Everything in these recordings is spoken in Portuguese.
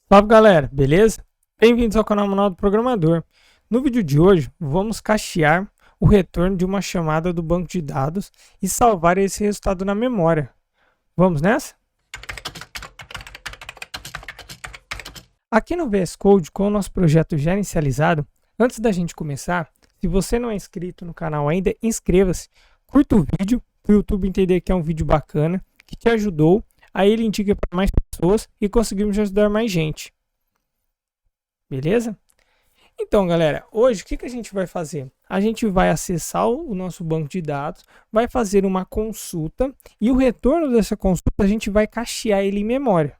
Salve galera, beleza? Bem-vindos ao canal Manual do Programador. No vídeo de hoje, vamos cachear o retorno de uma chamada do banco de dados e salvar esse resultado na memória. Vamos nessa? Aqui no VS Code, com o nosso projeto já inicializado, antes da gente começar, se você não é inscrito no canal ainda, inscreva-se, curta o vídeo para o YouTube entender que é um vídeo bacana, que te ajudou, aí ele indica para mais pessoas e conseguimos ajudar mais gente. Beleza? Então, galera, hoje o que a gente vai fazer? A gente vai acessar o nosso banco de dados, vai fazer uma consulta e o retorno dessa consulta a gente vai cachear ele em memória,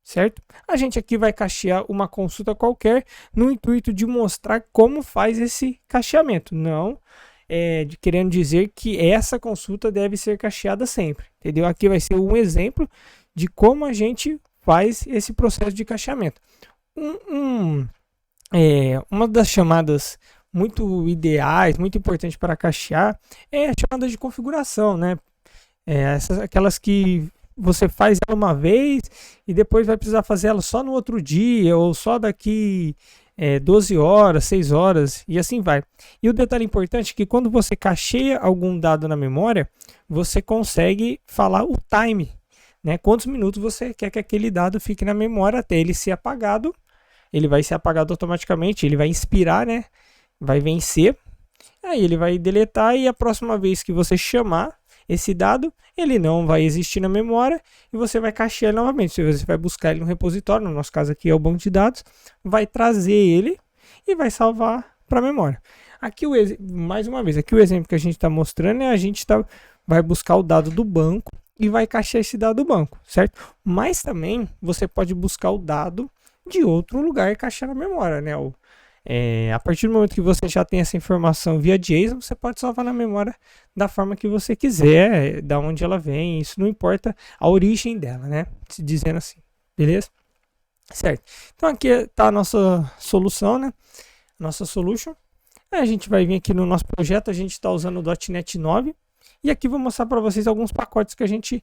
certo? A gente aqui vai cachear uma consulta qualquer no intuito de mostrar como faz esse cacheamento, não querendo dizer que essa consulta deve ser cacheada sempre, entendeu? Aqui vai ser um exemplo de como a gente faz esse processo de cacheamento. Uma das chamadas muito ideais, muito importante para cachear é a chamada de configuração, né? Aquelas que você faz ela uma vez e depois vai precisar fazer ela só no outro dia ou só daqui 12 horas, 6 horas e assim vai. E o detalhe importante é que quando você cacheia algum dado na memória, você consegue falar o time, né? Quantos minutos você quer que aquele dado fique na memória até ele ser apagado. Ele vai ser apagado automaticamente, ele vai expirar, né? Vai vencer. Aí ele vai deletar e a próxima vez que você chamar esse dado, ele não vai existir na memória e você vai cachear ele novamente. Você vai buscar ele no repositório, no nosso caso aqui é o banco de dados, vai trazer ele e vai salvar para a memória. Aqui mais uma vez, aqui o exemplo que a gente está mostrando é vai buscar o dado do banco e vai cachear esse dado do banco, certo? Mas também você pode buscar o dado de outro lugar e cachear na memória, né? A partir do momento que você já tem essa informação via JSON, você pode salvar na memória da forma que você quiser, da onde ela vem, isso não importa a origem dela, né? Se dizendo assim, beleza? Certo. Então aqui está a nossa solução, né? Nossa solution. Aí a gente vai vir aqui no nosso projeto, a gente está usando o .NET 9 e aqui vou mostrar para vocês alguns pacotes que a gente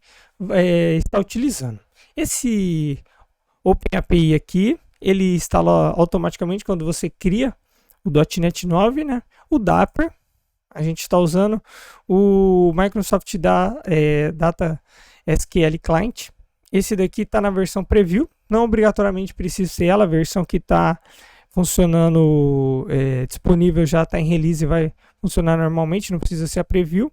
está utilizando. Esse OpenAPI aqui, ele instala automaticamente quando você cria o .NET 9, né? O Dapper, a gente está usando o Microsoft Data SQL Client. Esse daqui está na versão preview, não obrigatoriamente precisa ser ela, a versão que está funcionando disponível já está em release e vai funcionar normalmente, não precisa ser a preview.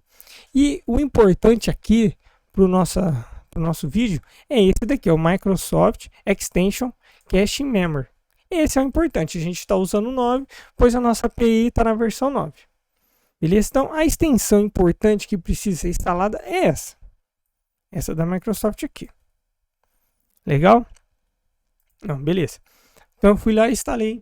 E o importante aqui para o nosso vídeo é esse daqui, é o Microsoft Extension Cache Memory. Esse é o importante, a gente está usando o 9, pois a nossa API está na versão 9. Beleza? Então, a extensão importante que precisa ser instalada é essa. Essa da Microsoft aqui. Legal? Não, beleza. Então, eu fui lá e instalei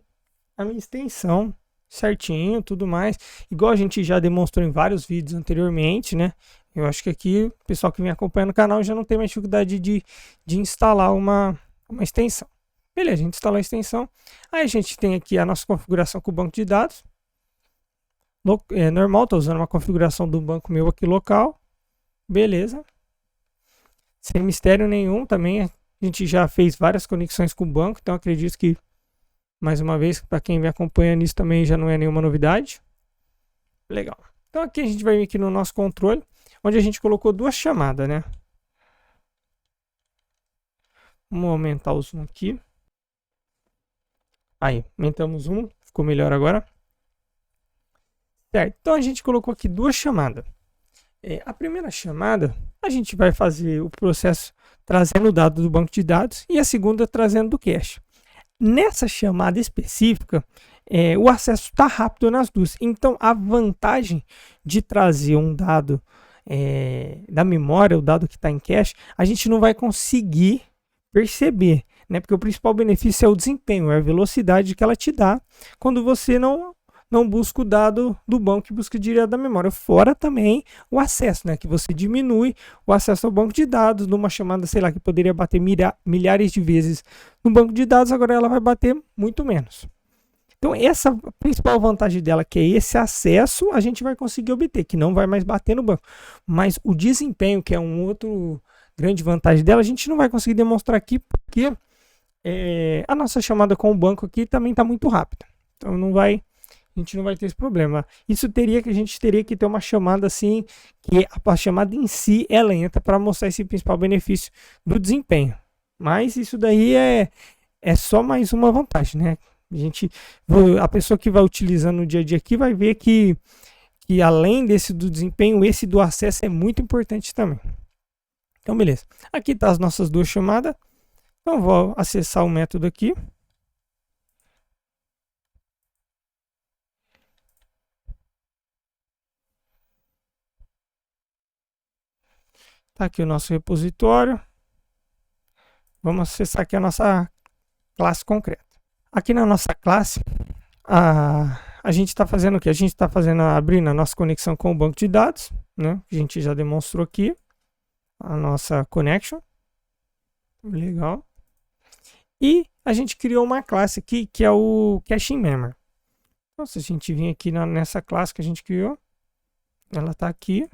a minha extensão certinho, tudo mais. Igual a gente já demonstrou em vários vídeos anteriormente, né? Eu acho que aqui o pessoal que vem acompanhando o canal já não tem mais dificuldade de instalar uma extensão. Beleza, a gente instalou a extensão. Aí a gente tem aqui a nossa configuração com o banco de dados. Normal, estou usando uma configuração do banco meu aqui local. Beleza. Sem mistério nenhum também. A gente já fez várias conexões com o banco, então acredito que, mais uma vez, para quem vem acompanhando isso também já não é nenhuma novidade. Legal. Então aqui a gente vai vir aqui no nosso controle, onde a gente colocou duas chamadas, né? Vamos aumentar o zoom aqui. Aí, aumentamos o zoom, ficou melhor agora. Certo, então a gente colocou aqui duas chamadas. A primeira chamada, a gente vai fazer o processo trazendo o dado do banco de dados e a segunda trazendo do cache. Nessa chamada específica, o acesso está rápido nas duas. Então, a vantagem de trazer um dado da memória, o dado que está em cache, a gente não vai conseguir perceber, né? Porque o principal benefício é o desempenho, é a velocidade que ela te dá quando você não busca o dado do banco e busca direto da memória. Fora também o acesso, né? Que você diminui o acesso ao banco de dados numa chamada, sei lá, que poderia bater milhares de vezes no banco de dados, agora ela vai bater muito menos. Então, essa principal vantagem dela, que é esse acesso, a gente vai conseguir obter, que não vai mais bater no banco. Mas o desempenho, que é um outro grande vantagem dela, a gente não vai conseguir demonstrar aqui, porque a nossa chamada com o banco aqui também está muito rápida. Então a gente não vai ter esse problema. A gente teria que ter uma chamada assim, que a chamada em si é lenta para mostrar esse principal benefício do desempenho. Mas isso daí é só mais uma vantagem, né? A pessoa que vai utilizando no dia a dia aqui vai ver que além desse do desempenho, esse do acesso é muito importante também. Então, beleza. Aqui tá as nossas duas chamadas. Então, vou acessar o método aqui. Tá aqui o nosso repositório. Vamos acessar aqui a nossa classe concreta. Aqui na nossa classe, a gente está fazendo o que? A gente está abrindo a nossa conexão com o banco de dados, né? A gente já demonstrou aqui a nossa connection. Legal. E a gente criou uma classe aqui que é o caching memory. Então, se a gente vir aqui nessa classe que a gente criou, ela está aqui.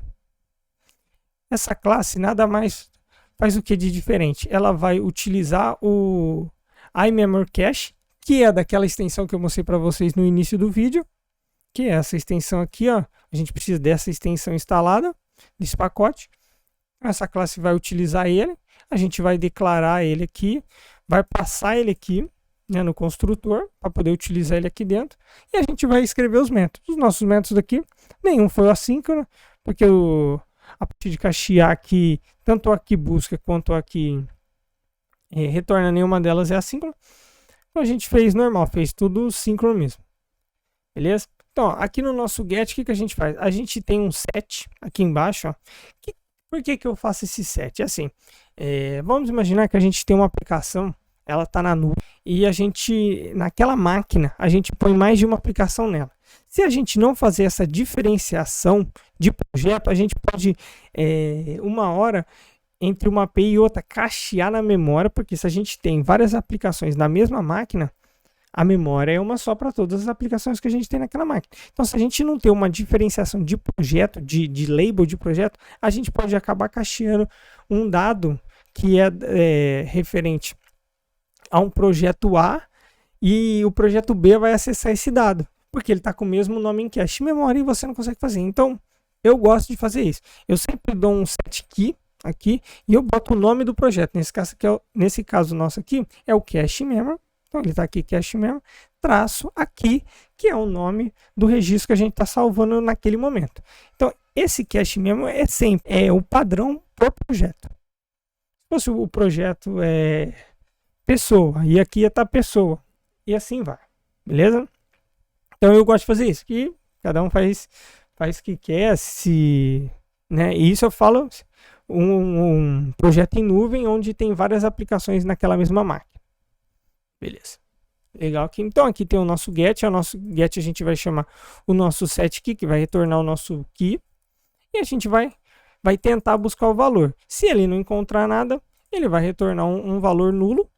Essa classe nada mais faz o que de diferente? Ela vai utilizar o iMemory Cache, que é daquela extensão que eu mostrei para vocês no início do vídeo, que é essa extensão aqui, ó. A gente precisa dessa extensão instalada, desse pacote. Essa classe vai utilizar ele, a gente vai declarar ele aqui, vai passar ele aqui, né, no construtor, para poder utilizar ele aqui dentro, e a gente vai escrever os métodos. Os nossos métodos aqui, nenhum foi assíncrono, porque a partir de cachear aqui, tanto aqui busca quanto aqui retorna, nenhuma delas é assíncrona. Então a gente fez normal, fez tudo síncrono mesmo. Beleza? Então, aqui no nosso get, o que a gente faz? A gente tem um set aqui embaixo, ó. Por que eu faço esse set? É assim, vamos imaginar que a gente tem uma aplicação, ela está na nuvem, e naquela máquina, a gente põe mais de uma aplicação nela. Se a gente não fazer essa diferenciação de projeto, a gente pode, uma hora, entre uma API e outra, cachear na memória, porque se a gente tem várias aplicações na mesma máquina, a memória é uma só para todas as aplicações que a gente tem naquela máquina. Então, se a gente não tem uma diferenciação de projeto, de label de projeto, a gente pode acabar cacheando um dado que é referente a um projeto A e o projeto B vai acessar esse dado, porque ele está com o mesmo nome em cache memória e você não consegue fazer. Então, eu gosto de fazer isso. Eu sempre dou um set key aqui e eu boto o nome do projeto. Nesse caso nosso aqui é o cache memory. Então, ele está aqui, cache memory, traço aqui, que é o nome do registro que a gente está salvando naquele momento. Então, esse cache memory é o padrão por projeto. Se fosse o projeto pessoa, e aqui ia estar pessoa, e assim vai, beleza? Então, eu gosto de fazer isso, que cada um faz o que quer, né? E isso eu falo um projeto em nuvem, onde tem várias aplicações naquela mesma máquina. Beleza. Legal aqui. Então aqui tem o nosso get. O nosso get a gente vai chamar o nosso set key, que vai retornar o nosso key. E a gente vai tentar buscar o valor. Se ele não encontrar nada, ele vai retornar um valor nulo.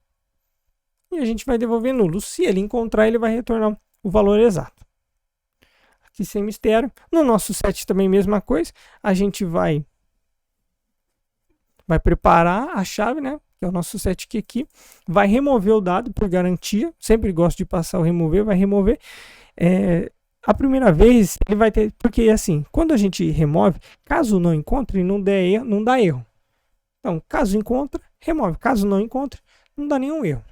E a gente vai devolver nulo. Se ele encontrar, ele vai retornar o valor exato. Aqui sem mistério. No nosso set também mesma coisa. A gente vai preparar a chave, né? Que é o nosso set key aqui, vai remover o dado por garantia, sempre gosto de passar o remover, vai remover, a primeira vez ele vai ter, porque assim, quando a gente remove, caso não encontre, não dá erro, então caso encontre, remove, caso não encontre, não dá nenhum erro,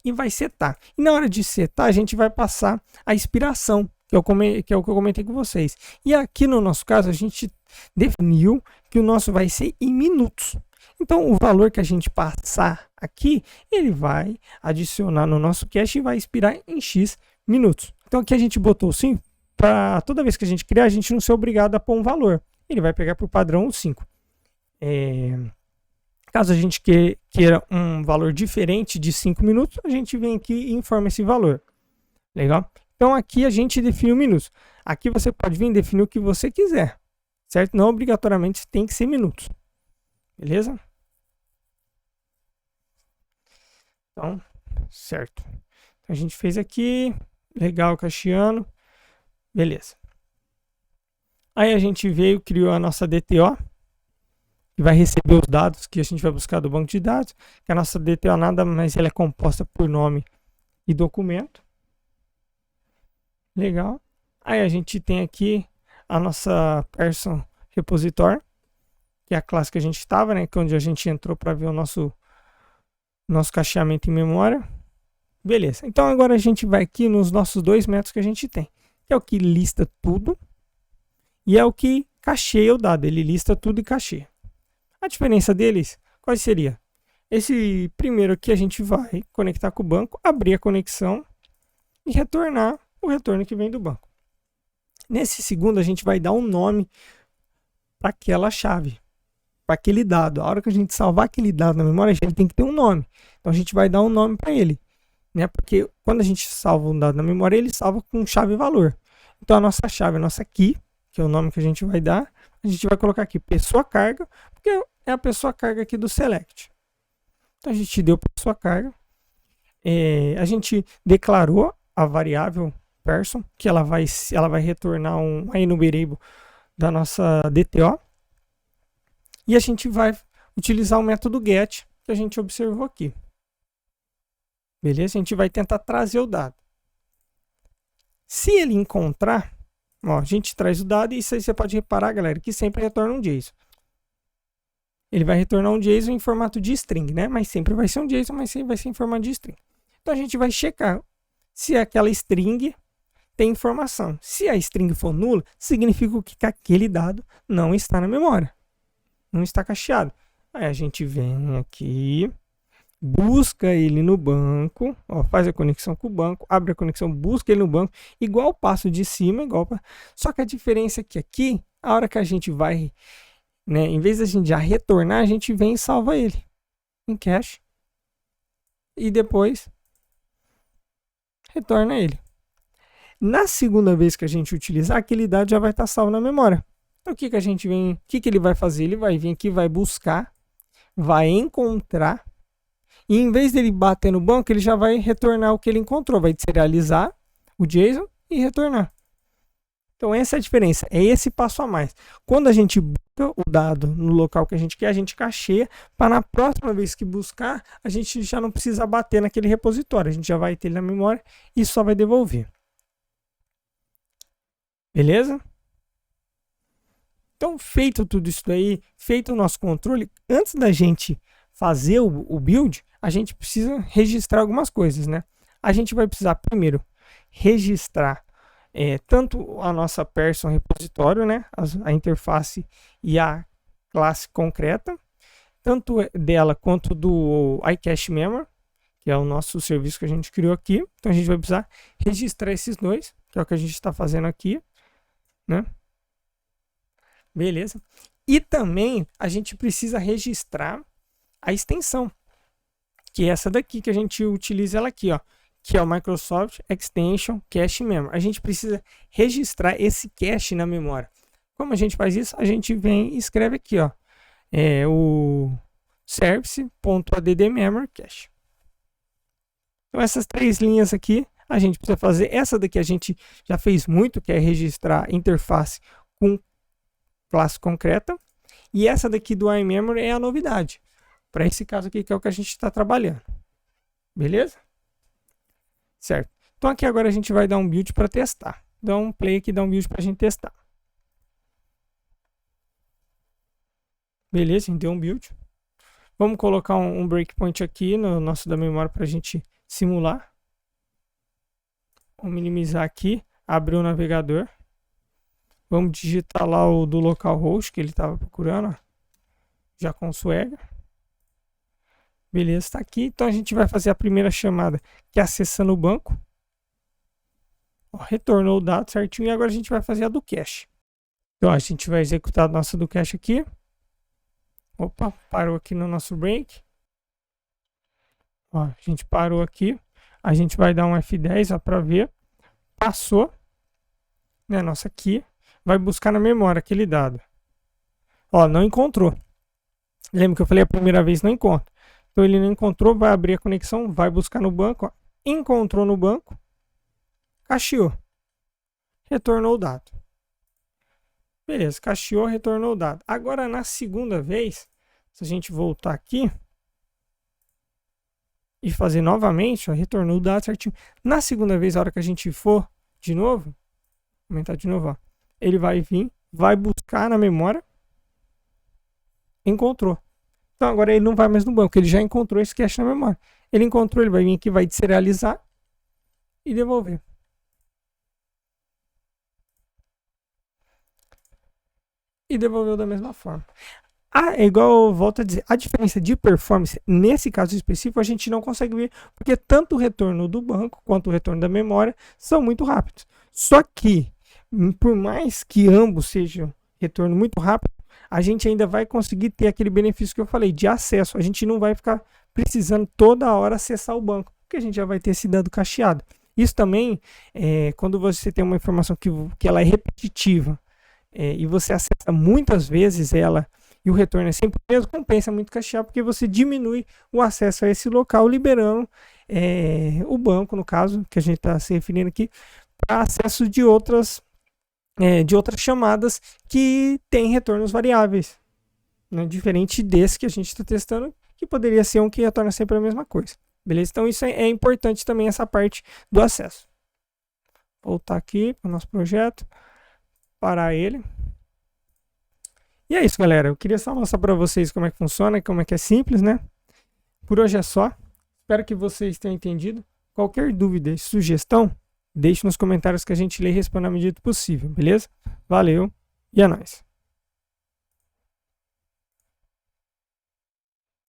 e vai setar, e na hora de setar a gente vai passar a expiração, que é o que eu comentei com vocês, e aqui no nosso caso a gente definiu que o nosso vai ser em minutos. Então, o valor que a gente passar aqui, ele vai adicionar no nosso cache e vai expirar em X minutos. Então, aqui a gente botou 5, para toda vez que a gente criar, a gente não ser obrigado a pôr um valor. Ele vai pegar por padrão o 5. Caso a gente queira um valor diferente de 5 minutos, a gente vem aqui e informa esse valor. Legal? Então, aqui a gente define o minutos. Aqui você pode vir e definir o que você quiser. Certo? Não obrigatoriamente tem que ser minutos. Beleza? Então, certo. Então, a gente fez aqui, legal, cacheando, beleza. Aí a gente veio, criou a nossa DTO, que vai receber os dados que a gente vai buscar do banco de dados, que a nossa DTO nada mais ela é composta por nome e documento. Legal. Aí a gente tem aqui a nossa person repositor, que é a classe que a gente estava, né, que é onde a gente entrou para ver o nosso cacheamento em memória. Beleza. Então agora a gente vai aqui nos nossos dois métodos que a gente tem, que é o que lista tudo e é o que cacheia o dado. Ele lista tudo e cacheia. A diferença deles, qual seria? Esse primeiro aqui a gente vai conectar com o banco, abrir a conexão e retornar o retorno que vem do banco. Nesse segundo a gente vai dar um nome para aquela chave, para aquele dado. A hora que a gente salvar aquele dado na memória, ele tem que ter um nome. Então a gente vai dar um nome para ele, né? Porque quando a gente salva um dado na memória, ele salva com chave valor. Então a nossa chave, a nossa key, que é o nome que a gente vai dar, a gente vai colocar aqui pessoa carga, porque é a pessoa carga aqui do select. Então a gente deu pessoa carga, a gente declarou a variável person, que ela vai retornar um enumerable da nossa DTO, e a gente vai utilizar o método get que a gente observou aqui. Beleza? A gente vai tentar trazer o dado. Se ele encontrar, ó, a gente traz o dado e isso aí você pode reparar, galera, que sempre retorna um JSON. Ele vai retornar um JSON em formato de string, né? Mas sempre vai ser um JSON, mas sempre vai ser em formato de string. Então a gente vai checar se aquela string tem informação. Se a string for nula, significa que aquele dado não está na memória. Não está cacheado. Aí a gente vem aqui, busca ele no banco, ó, faz a conexão com o banco, abre a conexão, busca ele no banco, igual o passo de cima, só que a diferença é que aqui, a hora que a gente vai, né, em vez de a gente já retornar, a gente vem e salva ele em cache e depois retorna ele. Na segunda vez que a gente utilizar, aquele dado já vai estar salvo na memória. Então o que a gente vem, o que ele vai fazer? Ele vai vir aqui, vai buscar, vai encontrar, e em vez dele bater no banco, ele já vai retornar o que ele encontrou, vai serializar o JSON e retornar. Então essa é a diferença, é esse passo a mais. Quando a gente busca o dado no local que a gente quer, a gente cacheia, para na próxima vez que buscar, a gente já não precisa bater naquele repositório, a gente já vai ter ele na memória e só vai devolver. Beleza? Então, feito tudo isso daí, feito o nosso controle, antes da gente fazer o build, a gente precisa registrar algumas coisas, né? A gente vai precisar primeiro registrar tanto a nossa person repositório, né? A interface e a classe concreta, tanto dela quanto do iCache Memory, que é o nosso serviço que a gente criou aqui. Então a gente vai precisar registrar esses dois, que é o que a gente está fazendo aqui, né? Beleza? E também a gente precisa registrar a extensão, que é essa daqui que a gente utiliza ela aqui, ó, que é o Microsoft Extension Cache Memory. A gente precisa registrar esse cache na memória. Como a gente faz isso? A gente vem e escreve aqui, ó, o service.add memory cache. Então essas três linhas aqui a gente precisa fazer. Essa daqui a gente já fez muito, que é registrar interface com classe concreta. E essa daqui do iMemory é a novidade, para esse caso aqui, que é o que a gente está trabalhando. Beleza? Certo. Então aqui agora a gente vai dar um build para testar. Dá um play aqui, dá um build para a gente testar. Beleza, a gente deu um build. Vamos colocar um breakpoint aqui no nosso da memória para a gente simular. Vamos minimizar aqui, abrir o navegador. Vamos digitar lá o do localhost que ele estava procurando, ó, já com o Swagger. Beleza, está aqui. Então a gente vai fazer a primeira chamada, que é acessando o banco. Ó, retornou o dado certinho e agora a gente vai fazer a do cache. Então a gente vai executar a nossa do cache aqui. Opa, parou aqui no nosso break. Ó, a gente parou aqui. A gente vai dar um F10 para ver. Passou, né, nossa aqui. Vai buscar na memória aquele dado. Ó, não encontrou. Lembra que eu falei a primeira vez não encontra. Então ele não encontrou, vai abrir a conexão, vai buscar no banco, ó. Encontrou no banco, cacheou, retornou o dado. Beleza, cacheou, retornou o dado. Agora, na segunda vez, se a gente voltar aqui e fazer novamente, ó, retornou o dado certinho. Na segunda vez, a hora que a gente for de novo, aumentar de novo, ó, ele vai vir, vai buscar na memória, encontrou. Então agora ele não vai mais no banco, ele já encontrou esse cache na memória. Ele encontrou, ele vai vir aqui, vai deserializar e devolver. E devolveu da mesma forma. É igual eu volto a dizer, a diferença de performance, nesse caso específico, a gente não consegue ver, porque tanto o retorno do banco quanto o retorno da memória são muito rápidos. Só que, por mais que ambos sejam retorno muito rápido, a gente ainda vai conseguir ter aquele benefício que eu falei, de acesso. A gente não vai ficar precisando toda hora acessar o banco, porque a gente já vai ter esse dado cacheado. Isso também, quando você tem uma informação que ela é repetitiva, e você acessa muitas vezes ela, e o retorno é sempre o mesmo, compensa muito cachear, porque você diminui o acesso a esse local, liberando o banco, no caso, que a gente está se referindo aqui, para acesso de outras chamadas que têm retornos variáveis, né? Diferente desse que a gente está testando, que poderia ser um que retorna sempre a mesma coisa. Beleza? Então isso é importante também, essa parte do acesso. Voltar aqui para o nosso projeto, parar ele. E é isso, galera. Eu queria só mostrar para vocês como é que funciona, como é que é simples, né? Por hoje é só. Espero que vocês tenham entendido. Qualquer dúvida e sugestão, deixe nos comentários que a gente lê e responde à medida do possível, beleza? Valeu e é nóis!